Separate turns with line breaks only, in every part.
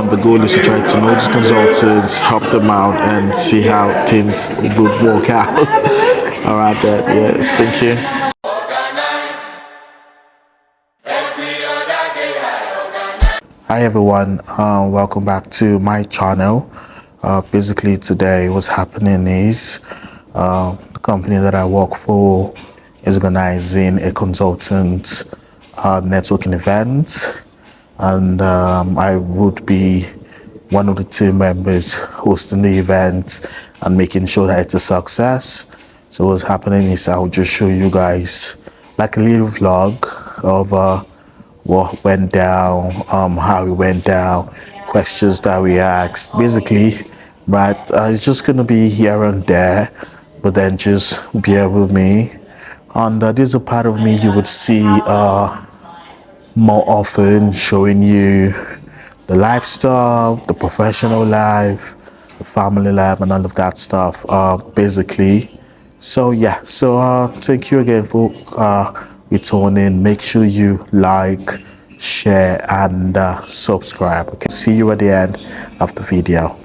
The goal is to try to know the consultants, help them out, and see how things would work out. All right, then. Yes, thank you. Hi everyone, welcome back to my channel. Basically today what's happening is the company that I work for is organizing a consultant networking event, and I would be one of the team members hosting the event and making sure that it's a success. So what's happening is I'll just show you guys like a little vlog of what went down, how it went down, questions that we asked, basically, right? It's just gonna be here and there, but then just bear with me. And this is a part of me you would see more often, showing you the lifestyle, the professional life, the family life, and all of that stuff, basically. So yeah, so thank you again for returning. Make sure you like, share, and subscribe. Okay, see you at the end of the video.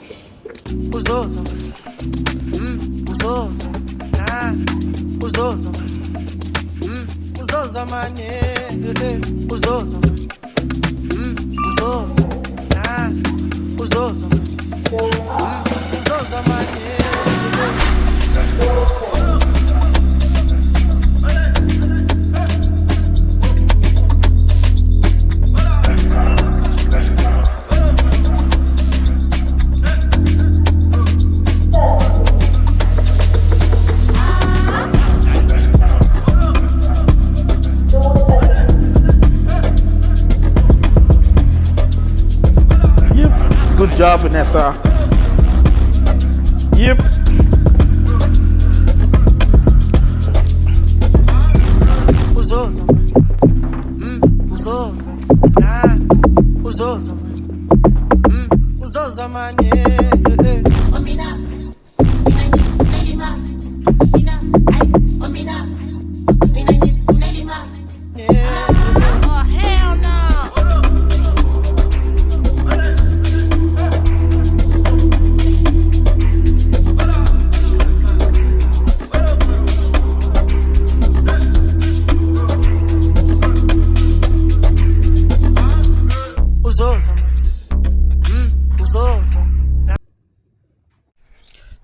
Good job, Vanessa. Yep.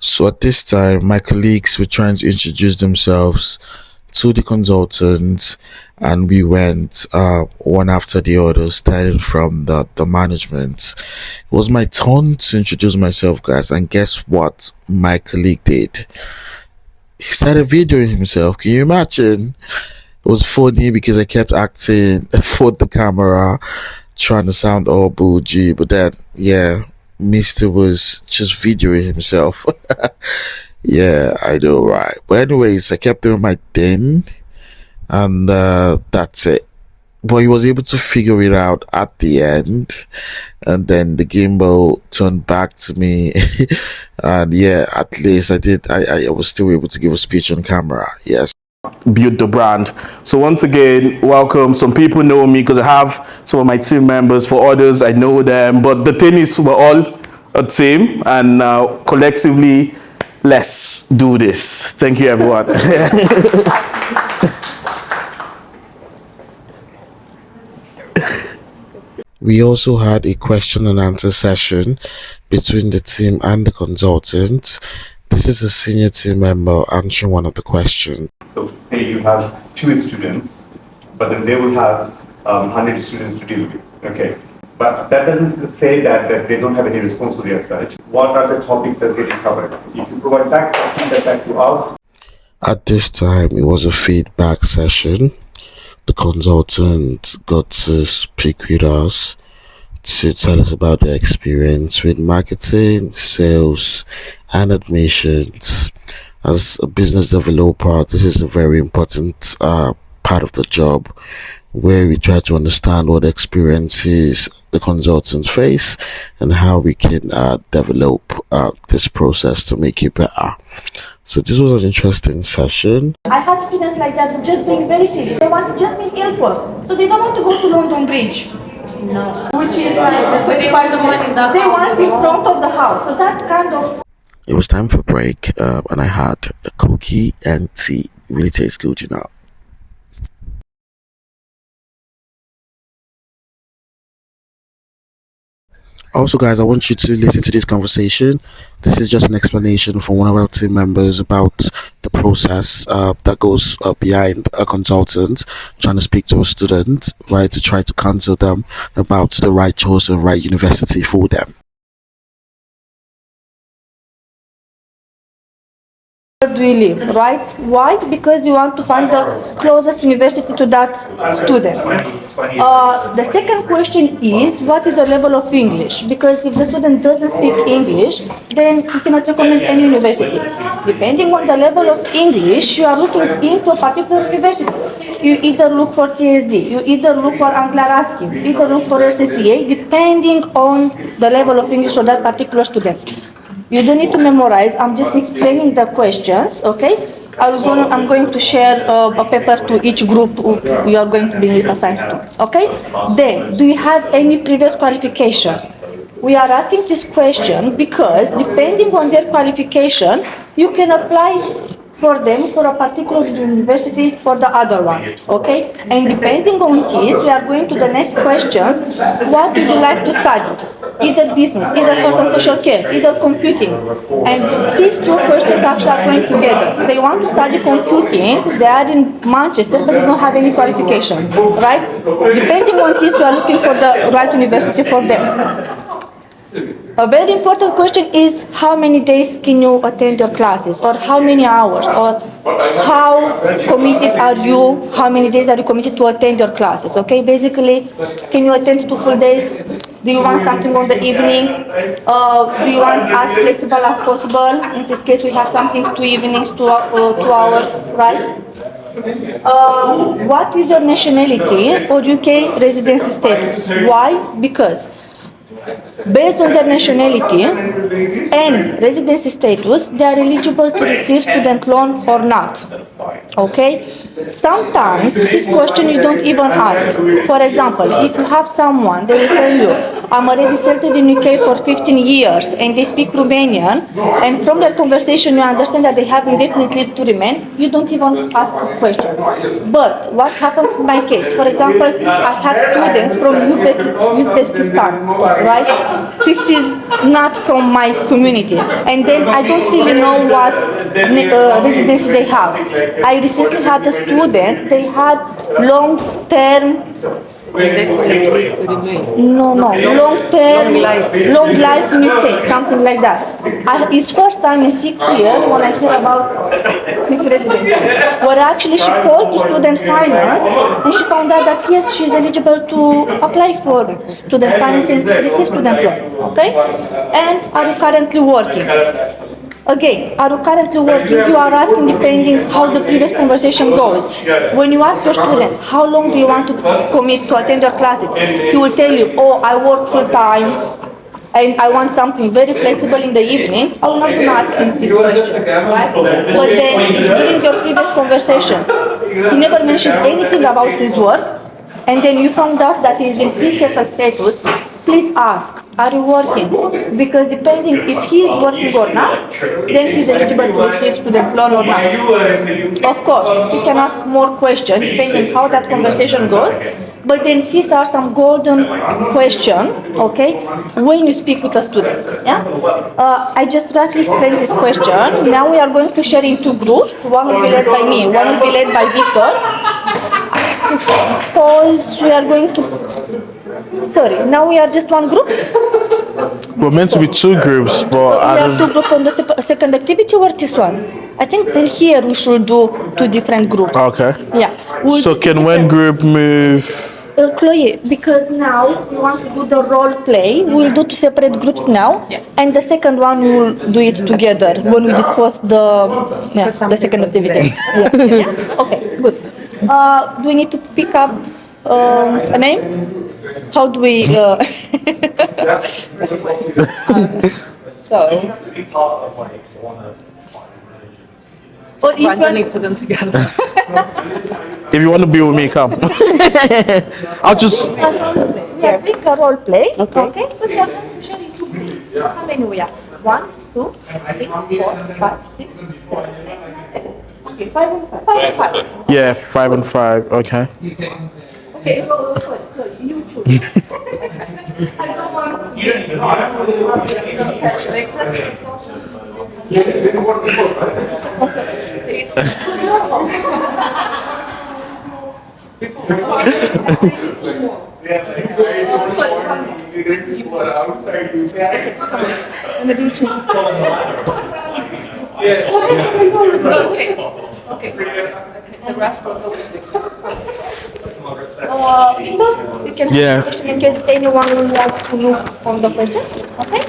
So at this time, my colleagues were trying to introduce themselves to the consultants, and we went one after the other, starting from the management. It was my turn to introduce myself, guys, and guess what my colleague did? He started videoing himself. Can you imagine? It was funny because I kept acting for the camera, trying to sound all bougie, but then, yeah, Mr. was just videoing himself. Yeah, I know, right? But anyways, I kept doing my thing, and that's it. But he was able to figure it out at the end, and then the gimbal turned back to me. And yeah, at least I was still able to give a speech on camera. Yes. Build the brand. So once again, welcome. Some people know me because I have some of my team members. For others, I know them. But the thing is, we're all a team, and collectively, let's do this. Thank you, everyone. We also had a question and answer session between the team and the consultant. This is a senior team member answering one of the questions.
So say you have 2 students, but then they will have 100 students to deal with, okay? But that doesn't say that they don't have any responsibility as such. What are the topics that getting covered? If you provide feedback back to us.
At this time, it was a feedback session. The consultant got to speak with us to tell us about their experience with marketing, sales, and admissions. As a business developer, this is a very important part of the job, where we try to understand what experiences the consultants face and how we can develop this process to make it better. So this was an interesting session.
I had students like that who just being very silly. They want to just be helpful. So they don't want to go to London Bridge. No. Which is like they want in front of the house. So that kind of.
It was time for break, and I had a cookie and tea. It really tastes good, you know. Also, guys, I want you to listen to this conversation. This is just an explanation from one of our team members about the process that goes behind a consultant trying to speak to a student, right, to try to counsel them about the right choice and right university for them.
Where do we live, right? Why? Because you want to find the closest university to that student. The second question is, what is the level of English? Because if the student doesn't speak English, then you cannot recommend any university. Depending on the level of English, you are looking into a particular university. You either look for TSD, you either look for Anglaraschi, you either look for RCCA, depending on the level of English of that particular student. You don't need to memorize. I'm just explaining the questions, okay? I'm going to share a paper to each group you are going to be assigned to, okay? Then, do you have any previous qualification? We are asking this question because depending on their qualification, you can apply for them for a particular university for the other one, okay? And depending on this, we are going to the next questions. What would you like to study? Either business, either health and social care, either computing. And these two questions actually are going together. They want to study computing, they are in Manchester, but they don't have any qualification, right? Depending on this, we are looking for the right university for them. A very important question is how many days can you attend your classes, or how many hours, or how committed are you, how many days are you committed to attend your classes, okay? Basically, can you attend 2 full days? Do you want something on the evening? Do you want as flexible as possible? In this case, we have something 2 evenings, 2 hours, right? What is your nationality or UK residency status? Why? Because based on their nationality and residency status, they are eligible to receive student loan or not. Okay? Sometimes this question you don't even ask. For example, if you have someone, they will tell you, I'm already settled in UK for 15 years and they speak Romanian, and from their conversation you understand that they have indefinite leave to remain, you don't even ask this question. But what happens in my case? For example, I have students from Uzbekistan, right? This is not from my community, and then I don't really know what residency they have. I recently had a student, they had long-term no, long life in UK, something like that. It's first time in 6 years when I hear about his residency. Where actually she called to student finance and she found out that yes, she's eligible to apply for student finance and receive student loan. Okay? And are you currently working? Again, are you currently working? You are asking depending how the previous conversation goes. When you ask your students, how long do you want to commit to attend your classes? He will tell you, oh, I work full time and I want something very flexible in the evening. I will not ask him this question, right? But then, if during your previous conversation, he never mentioned anything about his work, and then you found out that he is in pre-settled status, please ask, are you working? Because depending if he is working or not, then he is eligible to receive student loan or not. Of course, you can ask more questions depending how that conversation goes, but then these are some golden questions, okay, when you speak with a student. Yeah? I just roughly explained this question. Now we are going to share in 2 groups. One will be led by me, one will be led by Victor. Suppose we are going to. Sorry, now we are just one group.
We're meant to be 2 groups, but
We are 2 groups on the second activity or this one? I think in here we should do 2 different groups.
okay.
Yeah.
So can one group move?
Chloe, because now we want to do the role play, we'll do 2 separate groups now, and the second one we will do it together when we discuss the second activity. Yeah. Okay, good. Do we need to pick up a name? How do we? So. Or if
Randomly
you
put them together.
If you want to be with me, come. I'll just.
we are doing a role play. Okay. So we are going to share in two groups. How many we are? 1, 2, 3, 4, 5, 6, 7, 8, 9, 10. Okay, 5 and 5. 5 and 5.
Yeah, 5 and 5. Okay.
Okay, sorry, you choose. I don't want to.
Should I test the socials? Please. Okay. The rest will go.
You can
Yeah.
question in case anyone will want to look on the question. Okay?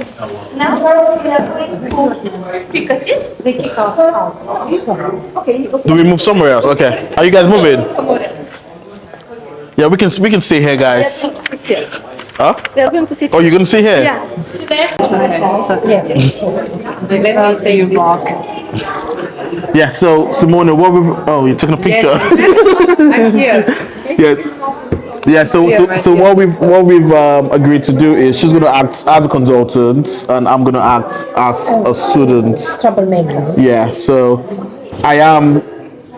Now we are going to pick a seat. They kick us out. Okay.
Do we move somewhere else? Okay. Are you guys moving?
Somewhere else.
Yeah, we can stay here,
We are
guys.
going to sit here.
Huh?
We are going to sit
Oh, you're gonna stay here?
Yeah. Sit there.
Let me take your vlog.
Yeah. So, Simona, what we've you're taking a picture.
I'm here.
Yeah. Yeah, so what we've agreed to do is she's gonna act as a consultant and I'm gonna act as a student.
Troublemaker.
Yeah, so I am.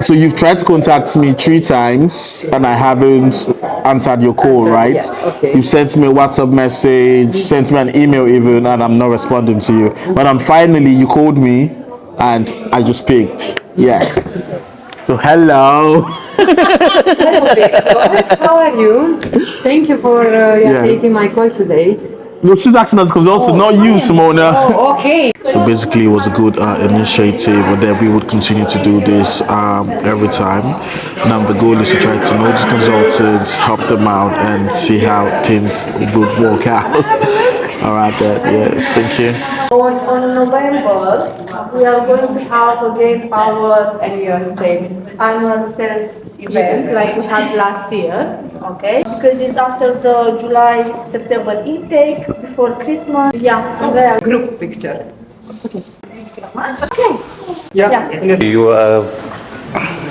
So you've tried to contact me 3 times and I haven't answered your call, right?
yes, okay.
You've sent me a WhatsApp message, sent me an email even, and I'm not responding to you. But finally you called me and I just picked. Yes. So hello.
How are you? Thank you for
Yeah.
taking my call today.
No, she's acting as a consultant, not you, Simona.
Oh, okay.
So basically, it was a good initiative, and then we would continue to do this every time. Now the goal is to try to know the consultants, help them out, and see how things would work out. All right, then. Yes, thank you.
On November, we are going to have again our annual sales event like we had last year, okay? Because it's after the July-September intake, before Christmas. Yeah, Andrea.
Group picture.
Okay.
You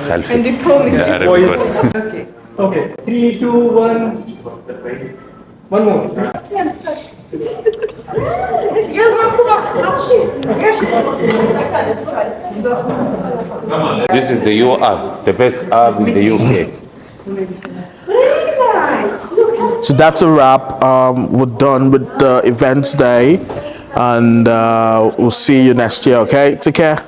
selfie.
And you promise
Yeah, I remember.
Okay.
Okay, 3, 2, 1. One more.
This is the U app, the best app in the UK.
So that's a wrap. We're done with the events day, and we'll see you next year. Okay, take care.